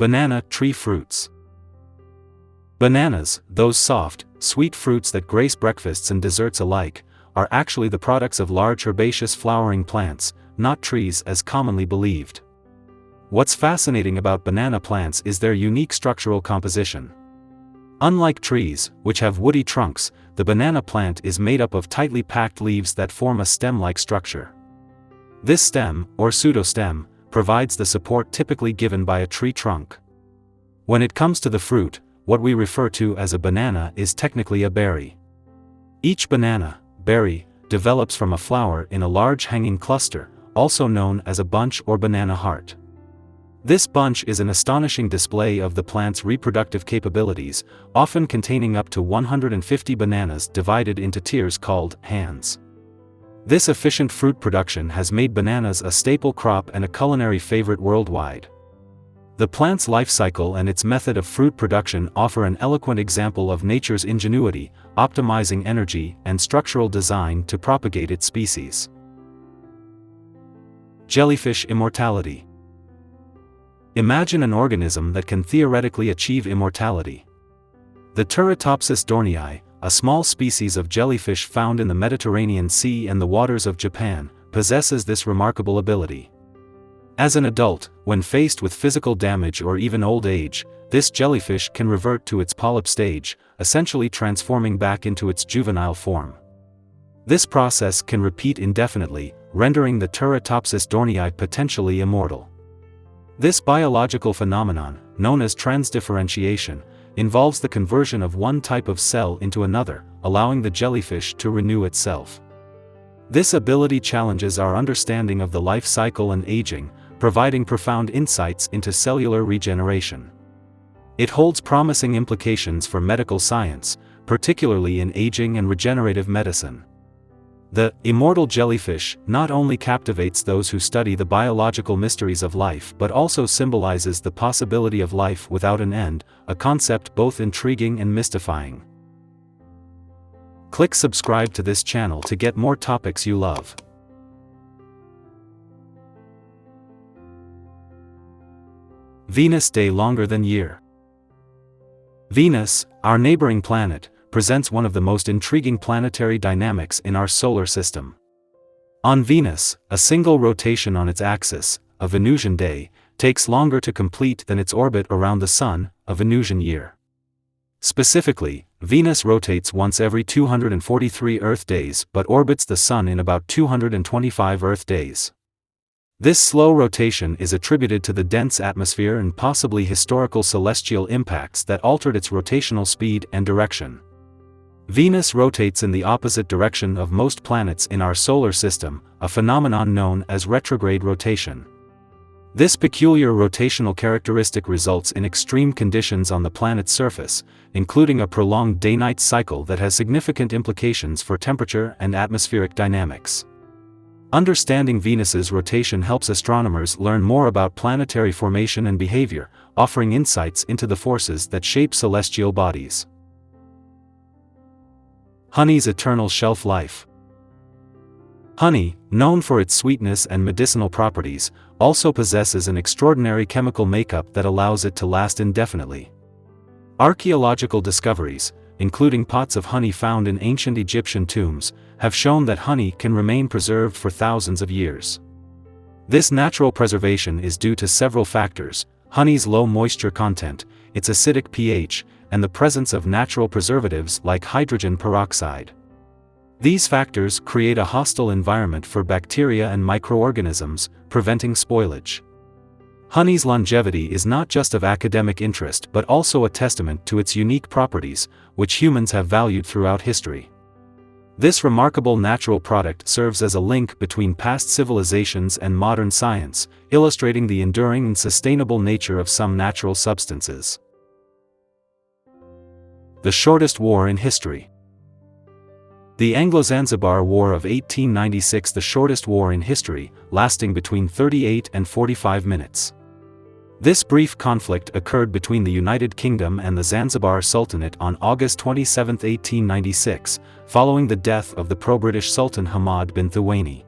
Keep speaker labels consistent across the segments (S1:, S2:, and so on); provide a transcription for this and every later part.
S1: Banana tree fruits. Bananas, those soft, sweet fruits that grace breakfasts and desserts alike, are actually the products of large herbaceous flowering plants, not trees as commonly believed. What's fascinating about banana plants is their unique structural composition. Unlike trees, which have woody trunks, the banana plant is made up of tightly packed leaves that form a stem-like structure. This stem, or pseudostem, provides the support typically given by a tree trunk. When it comes to the fruit, what we refer to as a banana is technically a berry. Each banana, berry, develops from a flower in a large hanging cluster, also known as a bunch or banana heart. This bunch is an astonishing display of the plant's reproductive capabilities, often containing up to 150 bananas divided into tiers called hands. This efficient fruit production has made bananas a staple crop and a culinary favorite worldwide. The plant's life cycle and its method of fruit production offer an eloquent example of nature's ingenuity, optimizing energy and structural design to propagate its species. Jellyfish immortality. Imagine an organism that can theoretically achieve immortality. The Turritopsis dohrnii, a small species of jellyfish found in the Mediterranean Sea and the waters of Japan, possesses this remarkable ability. As an adult, when faced with physical damage or even old age, this jellyfish can revert to its polyp stage, essentially transforming back into its juvenile form. This process can repeat indefinitely, rendering the Turritopsis dohrnii potentially immortal. This biological phenomenon, known as transdifferentiation, involves the conversion of one type of cell into another, allowing the jellyfish to renew itself. This ability challenges our understanding of the life cycle and aging, providing profound insights into cellular regeneration. It holds promising implications for medical science, particularly in aging and regenerative medicine. The immortal jellyfish not only captivates those who study the biological mysteries of life but also symbolizes the possibility of life without an end, a concept both intriguing and mystifying. Click subscribe to this channel to get more topics you love. Venus day longer than year. Venus, our neighboring planet, presents one of the most intriguing planetary dynamics in our solar system. On Venus, a single rotation on its axis, a Venusian day, takes longer to complete than its orbit around the Sun, a Venusian year. Specifically, Venus rotates once every 243 Earth days but orbits the Sun in about 225 Earth days. This slow rotation is attributed to the dense atmosphere and possibly historical celestial impacts that altered its rotational speed and direction. Venus rotates in the opposite direction of most planets in our solar system, a phenomenon known as retrograde rotation. This peculiar rotational characteristic results in extreme conditions on the planet's surface, including a prolonged day-night cycle that has significant implications for temperature and atmospheric dynamics. Understanding Venus's rotation helps astronomers learn more about planetary formation and behavior, offering insights into the forces that shape celestial bodies. Honey's eternal shelf life. Honey, known for its sweetness and medicinal properties, also possesses an extraordinary chemical makeup that allows it to last indefinitely. Archaeological discoveries, including pots of honey found in ancient Egyptian tombs, have shown that honey can remain preserved for thousands of years. This natural preservation is due to several factors: honey's low moisture content, its acidic pH, and the presence of natural preservatives like hydrogen peroxide. These factors create a hostile environment for bacteria and microorganisms, preventing spoilage. Honey's longevity is not just of academic interest but also a testament to its unique properties, which humans have valued throughout history. This remarkable natural product serves as a link between past civilizations and modern science, illustrating the enduring and sustainable nature of some natural substances. The shortest war in history. The Anglo-Zanzibar War of 1896, the shortest war in history, lasting between 38 and 45 minutes. This brief conflict occurred between the United Kingdom and the Zanzibar Sultanate on August 27, 1896, following the death of the pro-British Sultan Hamad bin Thuwaini.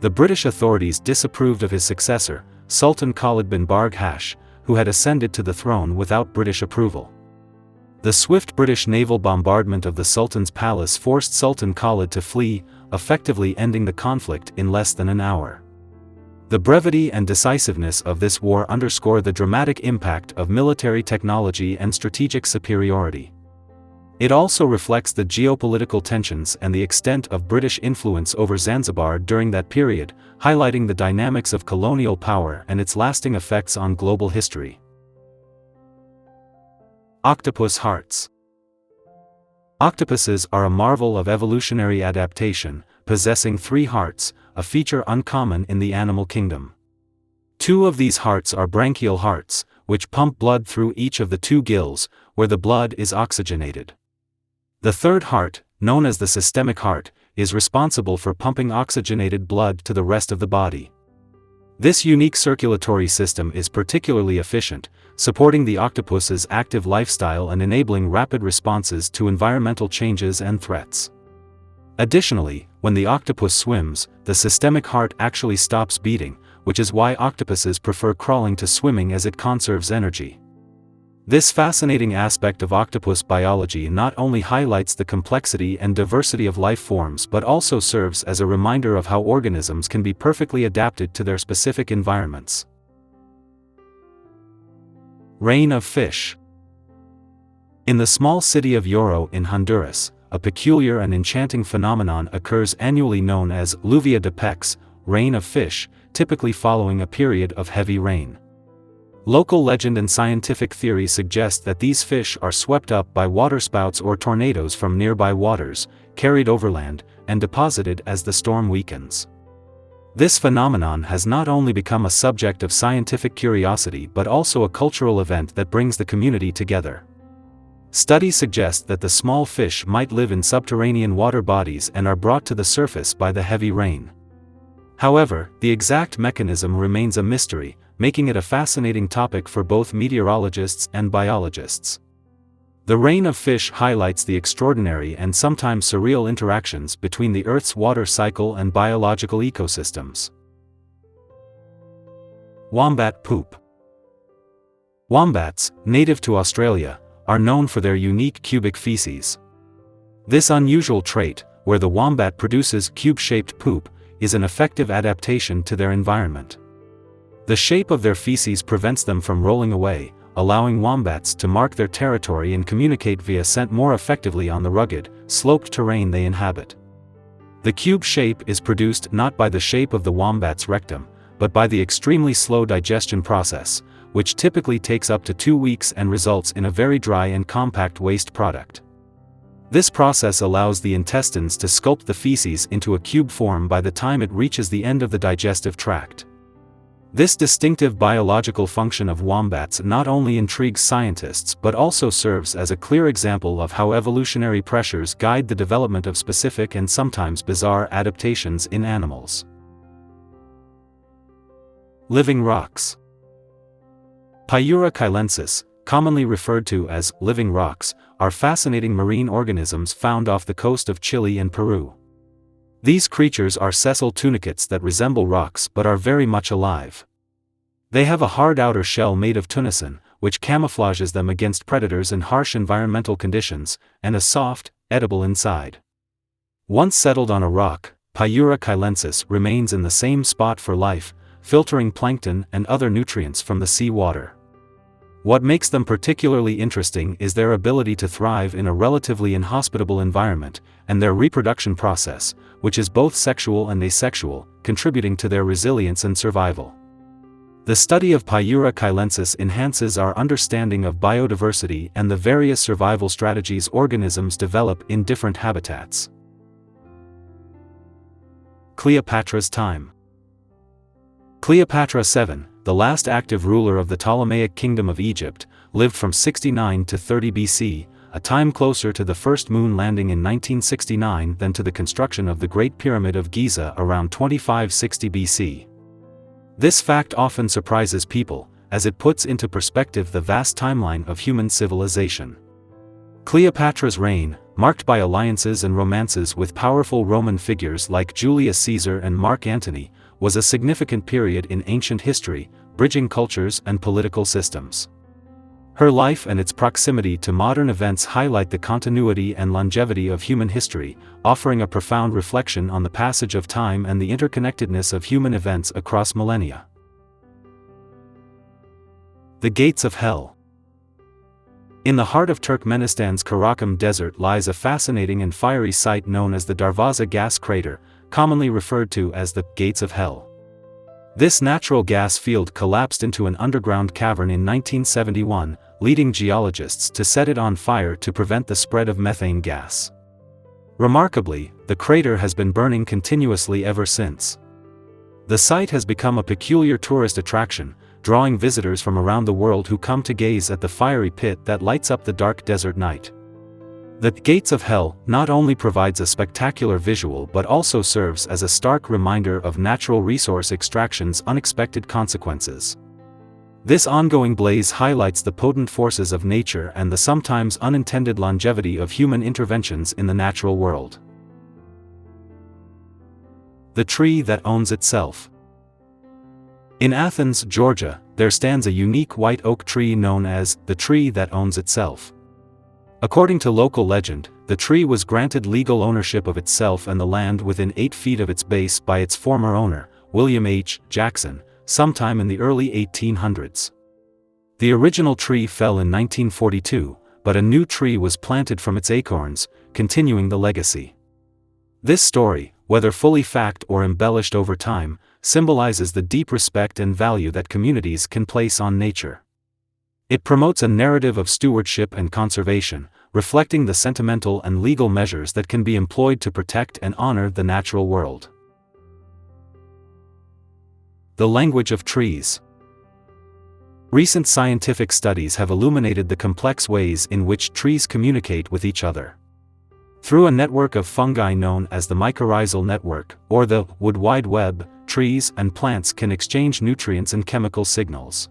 S1: The British authorities disapproved of his successor, Sultan Khalid bin Barghash, who had ascended to the throne without British approval. The swift British naval bombardment of the Sultan's palace forced Sultan Khalid to flee, effectively ending the conflict in less than an hour. The brevity and decisiveness of this war underscore the dramatic impact of military technology and strategic superiority. It also reflects the geopolitical tensions and the extent of British influence over Zanzibar during that period, highlighting the dynamics of colonial power and its lasting effects on global history. Octopus Hearts. Octopuses are a marvel of evolutionary adaptation, possessing 3 hearts, a feature uncommon in the animal kingdom. 2 of these hearts are branchial hearts, which pump blood through each of the 2 gills, where the blood is oxygenated. The 3rd heart, known as the systemic heart, is responsible for pumping oxygenated blood to the rest of the body. This unique circulatory system is particularly efficient, supporting the octopus's active lifestyle and enabling rapid responses to environmental changes and threats. Additionally, when the octopus swims, the systemic heart actually stops beating, which is why octopuses prefer crawling to swimming as it conserves energy. This fascinating aspect of octopus biology not only highlights the complexity and diversity of life forms but also serves as a reminder of how organisms can be perfectly adapted to their specific environments. Rain of fish. In the small city of Lloro in Honduras, a peculiar and enchanting phenomenon occurs annually known as lluvia de peces, rain of fish, typically following a period of heavy rain. Local legend and scientific theory suggest that these fish are swept up by waterspouts or tornadoes from nearby waters, carried overland, and deposited as the storm weakens. This phenomenon has not only become a subject of scientific curiosity but also a cultural event that brings the community together. Studies suggest that the small fish might live in subterranean water bodies and are brought to the surface by the heavy rain. However, the exact mechanism remains a mystery, making it a fascinating topic for both meteorologists and biologists. The rain of fish highlights the extraordinary and sometimes surreal interactions between the Earth's water cycle and biological ecosystems. Wombat poop. Wombats, native to Australia, are known for their unique cubic feces. This unusual trait, where the wombat produces cube-shaped poop, is an effective adaptation to their environment. The shape of their feces prevents them from rolling away, allowing wombats to mark their territory and communicate via scent more effectively on the rugged, sloped terrain they inhabit. The cube shape is produced not by the shape of the wombat's rectum, but by the extremely slow digestion process, which typically takes up to 2 weeks and results in a very dry and compact waste product. This process allows the intestines to sculpt the feces into a cube form by the time it reaches the end of the digestive tract. This distinctive biological function of wombats not only intrigues scientists but also serves as a clear example of how evolutionary pressures guide the development of specific and sometimes bizarre adaptations in animals. Living rocks. Pyura chilensis, commonly referred to as living rocks, are fascinating marine organisms found off the coast of Chile and Peru. These creatures are sessile tunicates that resemble rocks but are very much alive. They have a hard outer shell made of tunicin, which camouflages them against predators in harsh environmental conditions, and a soft, edible inside. Once settled on a rock, Pyura chilensis remains in the same spot for life, filtering plankton and other nutrients from the sea water. What makes them particularly interesting is their ability to thrive in a relatively inhospitable environment, and their reproduction process, which is both sexual and asexual, contributing to their resilience and survival. The study of Pyura chilensis enhances our understanding of biodiversity and the various survival strategies organisms develop in different habitats. Cleopatra's time. Cleopatra VII, the last active ruler of the Ptolemaic Kingdom of Egypt, lived from 69 to 30 BC, a time closer to the first moon landing in 1969 than to the construction of the Great Pyramid of Giza around 2560 BC. This fact often surprises people, as it puts into perspective the vast timeline of human civilization. Cleopatra's reign, marked by alliances and romances with powerful Roman figures like Julius Caesar and Mark Antony, was a significant period in ancient history, bridging cultures and political systems. Her life and its proximity to modern events highlight the continuity and longevity of human history, offering a profound reflection on the passage of time and the interconnectedness of human events across millennia. The Gates of Hell. In the heart of Turkmenistan's Karakum Desert lies a fascinating and fiery site known as the Darvaza gas crater, commonly referred to as the Gates of Hell. This natural gas field collapsed into an underground cavern in 1971, leading geologists to set it on fire to prevent the spread of methane gas. Remarkably, the crater has been burning continuously ever since. The site has become a peculiar tourist attraction, drawing visitors from around the world who come to gaze at the fiery pit that lights up the dark desert night. The Gates of Hell not only provides a spectacular visual but also serves as a stark reminder of natural resource extraction's unexpected consequences. This ongoing blaze highlights the potent forces of nature and the sometimes unintended longevity of human interventions in the natural world. The tree that owns itself. In Athens, Georgia, there stands a unique white oak tree known as the tree that owns itself. According to local legend, the tree was granted legal ownership of itself and the land within 8 feet of its base by its former owner, William H. Jackson, sometime in the early 1800s. The original tree fell in 1942, but a new tree was planted from its acorns, continuing the legacy. This story, whether fully fact or embellished over time, symbolizes the deep respect and value that communities can place on nature. It promotes a narrative of stewardship and conservation, reflecting the sentimental and legal measures that can be employed to protect and honor the natural world. The language of trees. Recent scientific studies have illuminated the complex ways in which trees communicate with each other. Through a network of fungi known as the mycorrhizal network, or the Wood Wide Web, trees and plants can exchange nutrients and chemical signals.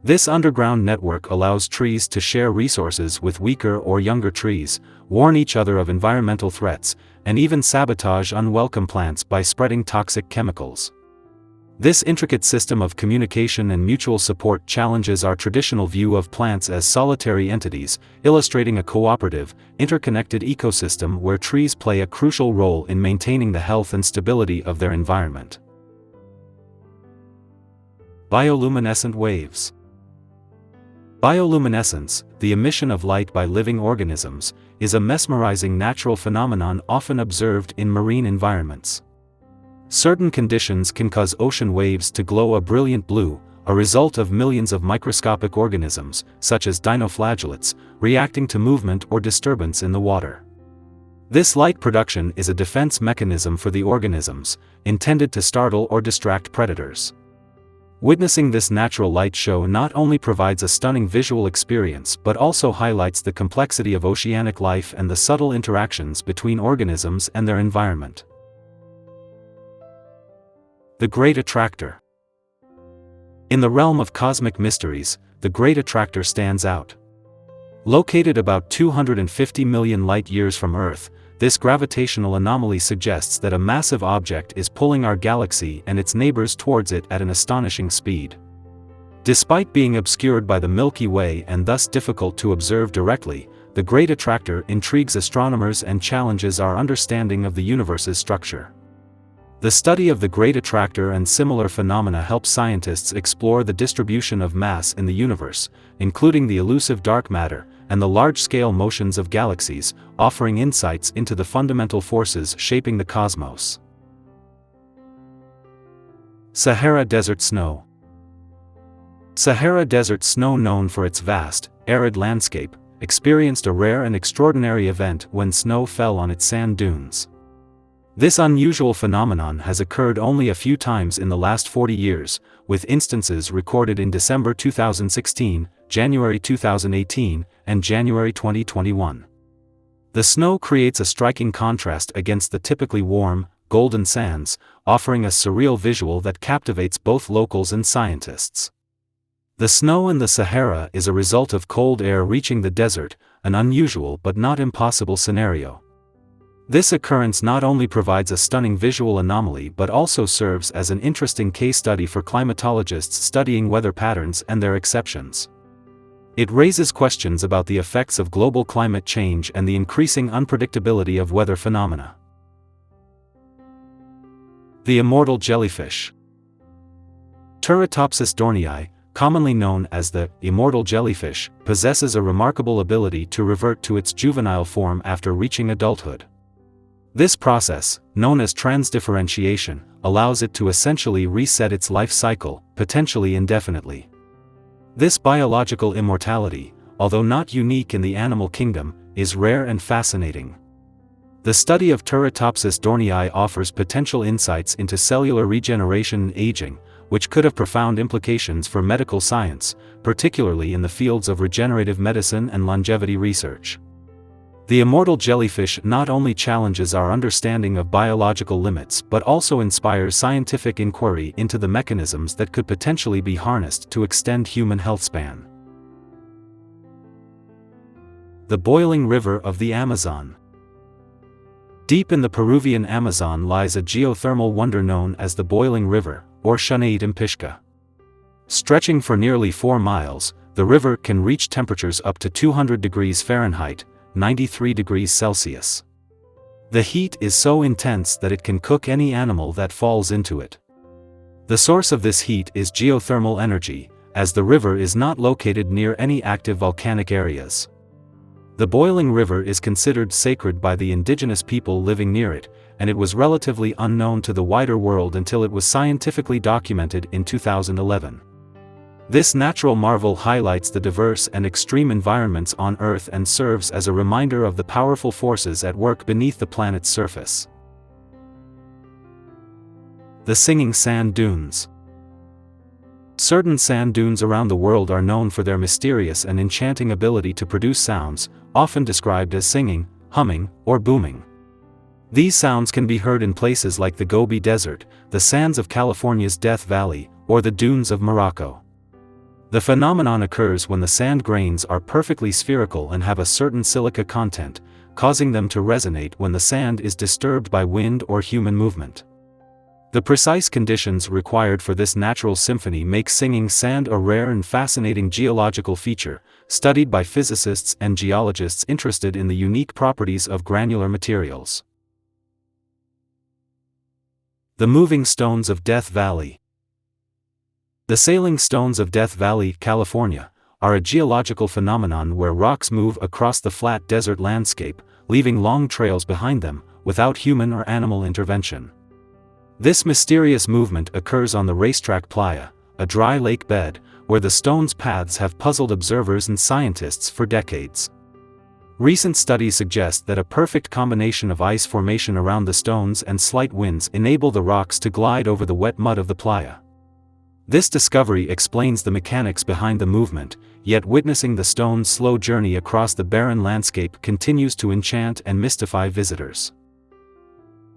S1: This underground network allows trees to share resources with weaker or younger trees, warn each other of environmental threats, and even sabotage unwelcome plants by spreading toxic chemicals. This intricate system of communication and mutual support challenges our traditional view of plants as solitary entities, illustrating a cooperative, interconnected ecosystem where trees play a crucial role in maintaining the health and stability of their environment. Bioluminescent waves. Bioluminescence, the emission of light by living organisms, is a mesmerizing natural phenomenon often observed in marine environments. Certain conditions can cause ocean waves to glow a brilliant blue, a result of millions of microscopic organisms, such as dinoflagellates, reacting to movement or disturbance in the water. This light production is a defense mechanism for the organisms, intended to startle or distract predators. Witnessing this natural light show not only provides a stunning visual experience but also highlights the complexity of oceanic life and the subtle interactions between organisms and their environment. The Great Attractor. In the realm of cosmic mysteries, the Great Attractor stands out. Located about 250 million light-years from Earth, this gravitational anomaly suggests that a massive object is pulling our galaxy and its neighbors towards it at an astonishing speed. Despite being obscured by the Milky Way and thus difficult to observe directly, the Great Attractor intrigues astronomers and challenges our understanding of the universe's structure. The study of the Great Attractor and similar phenomena helps scientists explore the distribution of mass in the universe, including the elusive dark matter, and the large-scale motions of galaxies, offering insights into the fundamental forces shaping the cosmos. Sahara Desert Snow. Sahara Desert snow, known for its vast, arid landscape, experienced a rare and extraordinary event when snow fell on its sand dunes. This unusual phenomenon has occurred only a few times in the last 40 years, with instances recorded in December 2016, January 2018, and January 2021. The snow creates a striking contrast against the typically warm, golden sands, offering a surreal visual that captivates both locals and scientists. The snow in the Sahara is a result of cold air reaching the desert, an unusual but not impossible scenario. This occurrence not only provides a stunning visual anomaly but also serves as an interesting case study for climatologists studying weather patterns and their exceptions. It raises questions about the effects of global climate change and the increasing unpredictability of weather phenomena. The immortal jellyfish. Turritopsis dohrnii, commonly known as the immortal jellyfish, possesses a remarkable ability to revert to its juvenile form after reaching adulthood. This process, known as transdifferentiation, allows it to essentially reset its life cycle, potentially indefinitely. This biological immortality, although not unique in the animal kingdom, is rare and fascinating. The study of Turritopsis dohrnii offers potential insights into cellular regeneration and aging, which could have profound implications for medical science, particularly in the fields of regenerative medicine and longevity research. The immortal jellyfish not only challenges our understanding of biological limits but also inspires scientific inquiry into the mechanisms that could potentially be harnessed to extend human health span. The boiling river of the Amazon. Deep in the Peruvian Amazon lies a geothermal wonder known as the Boiling River, or Shunaid-Impishka. Stretching for nearly 4 miles, the river can reach temperatures up to 200 degrees Fahrenheit, 93 degrees Celsius. The heat is so intense that it can cook any animal that falls into it. The source of this heat is geothermal energy, as the river is not located near any active volcanic areas. The boiling river is considered sacred by the indigenous people living near it, and it was relatively unknown to the wider world until it was scientifically documented in 2011. This natural marvel highlights the diverse and extreme environments on Earth and serves as a reminder of the powerful forces at work beneath the planet's surface. The singing sand dunes. Certain sand dunes around the world are known for their mysterious and enchanting ability to produce sounds, often described as singing, humming, or booming. These sounds can be heard in places like the Gobi Desert, the sands of California's Death Valley, or the dunes of Morocco. The phenomenon occurs when the sand grains are perfectly spherical and have a certain silica content, causing them to resonate when the sand is disturbed by wind or human movement. The precise conditions required for this natural symphony make singing sand a rare and fascinating geological feature, studied by physicists and geologists interested in the unique properties of granular materials. The moving stones of Death Valley. The sailing stones of Death Valley, California, are a geological phenomenon where rocks move across the flat desert landscape, leaving long trails behind them, without human or animal intervention. This mysterious movement occurs on the racetrack playa, a dry lake bed, where the stones' paths have puzzled observers and scientists for decades. Recent studies suggest that a perfect combination of ice formation around the stones and slight winds enable the rocks to glide over the wet mud of the playa. This discovery explains the mechanics behind the movement, yet witnessing the stone's slow journey across the barren landscape continues to enchant and mystify visitors.